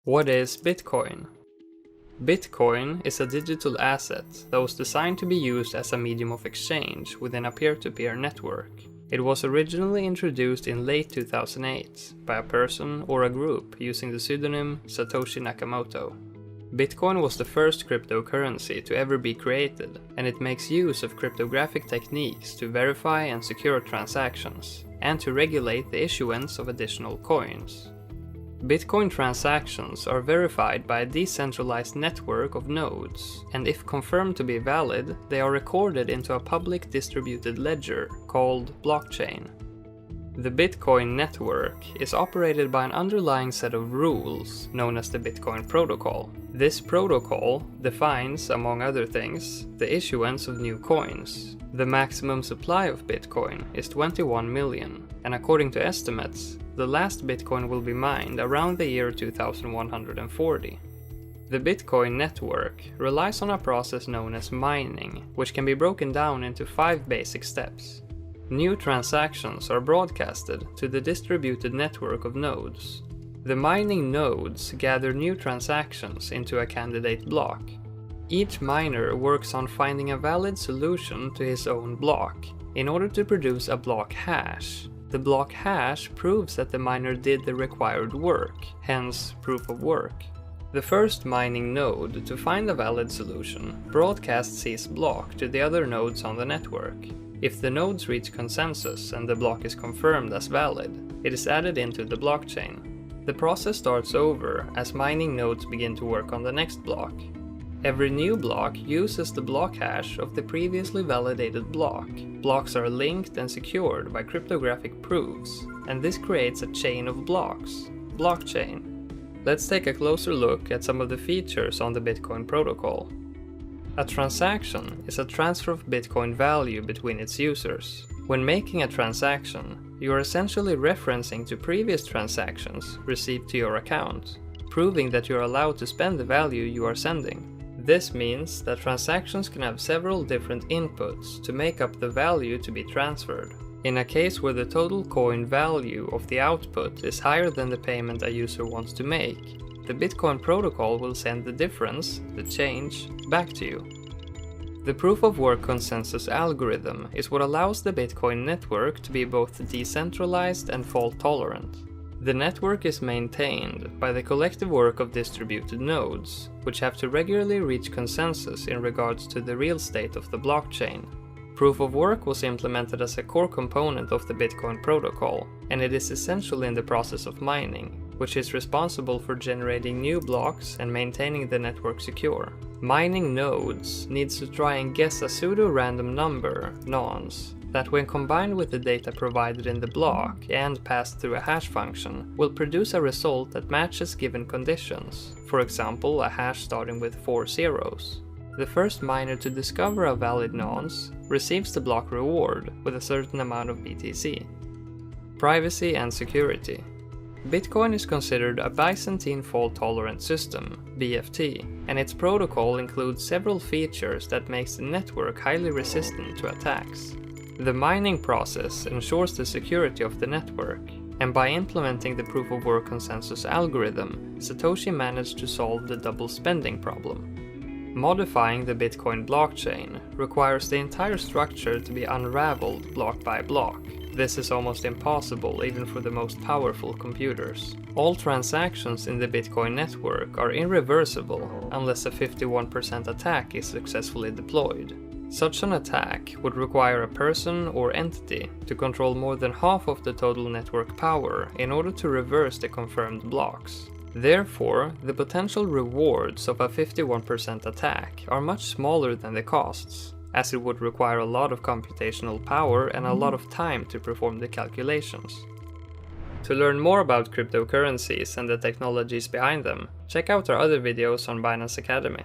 What is Bitcoin? Bitcoin is a digital asset that was designed to be used as a medium of exchange within a peer-to-peer network. It was originally introduced in late 2008 by a person or a group using the pseudonym Satoshi Nakamoto. Bitcoin was the first cryptocurrency to ever be created, and it makes use of cryptographic techniques to verify and secure transactions, and to regulate the issuance of additional coins. Bitcoin transactions are verified by a decentralized network of nodes, and if confirmed to be valid, they are recorded into a public distributed ledger called blockchain. The Bitcoin network is operated by an underlying set of rules known as the Bitcoin protocol. This protocol defines, among other things, the issuance of new coins. The maximum supply of Bitcoin is 21 million, and according to estimates, the last Bitcoin will be mined around the year 2140. The Bitcoin network relies on a process known as mining, which can be broken down into 5 basic steps. New transactions are broadcasted to the distributed network of nodes. The mining nodes gather new transactions into a candidate block. Each miner works on finding a valid solution to his own block in order to produce a block hash. The block hash proves that the miner did the required work, hence proof of work. The first mining node to find a valid solution broadcasts his block to the other nodes on the network. If the nodes reach consensus and the block is confirmed as valid, it is added into the blockchain. The process starts over as mining nodes begin to work on the next block. Every new block uses the block hash of the previously validated block. Blocks are linked and secured by cryptographic proofs, and this creates a chain of blocks, blockchain. Let's take a closer look at some of the features on the Bitcoin protocol. A transaction is a transfer of Bitcoin value between its users. When making a transaction, you are essentially referencing to previous transactions received to your account, proving that you are allowed to spend the value you are sending. This means that transactions can have several different inputs to make up the value to be transferred. In a case where the total coin value of the output is higher than the payment a user wants to make, the Bitcoin protocol will send the difference, the change, back to you. The proof of work consensus algorithm is what allows the Bitcoin network to be both decentralized and fault tolerant. The network is maintained by the collective work of distributed nodes, which have to regularly reach consensus in regards to the real state of the blockchain. Proof of work was implemented as a core component of the Bitcoin protocol, and it is essential in the process of mining, which is responsible for generating new blocks and maintaining the network secure. Mining nodes needs to try and guess a pseudo-random number, nonce, that when combined with the data provided in the block and passed through a hash function, will produce a result that matches given conditions, for example a hash starting with 4 zeros. The first miner to discover a valid nonce receives the block reward with a certain amount of BTC. Privacy and security. Bitcoin is considered a Byzantine fault-tolerant system, BFT, and its protocol includes several features that makes the network highly resistant to attacks. The mining process ensures the security of the network, and by implementing the proof of work consensus algorithm, Satoshi managed to solve the double spending problem. Modifying the Bitcoin blockchain requires the entire structure to be unraveled block by block. This is almost impossible even for the most powerful computers. All transactions in the Bitcoin network are irreversible unless a 51% attack is successfully deployed. Such an attack would require a person or entity to control more than half of the total network power in order to reverse the confirmed blocks. Therefore, the potential rewards of a 51% attack are much smaller than the costs, as it would require a lot of computational power and a lot of time to perform the calculations. To learn more about cryptocurrencies and the technologies behind them, check out our other videos on Binance Academy.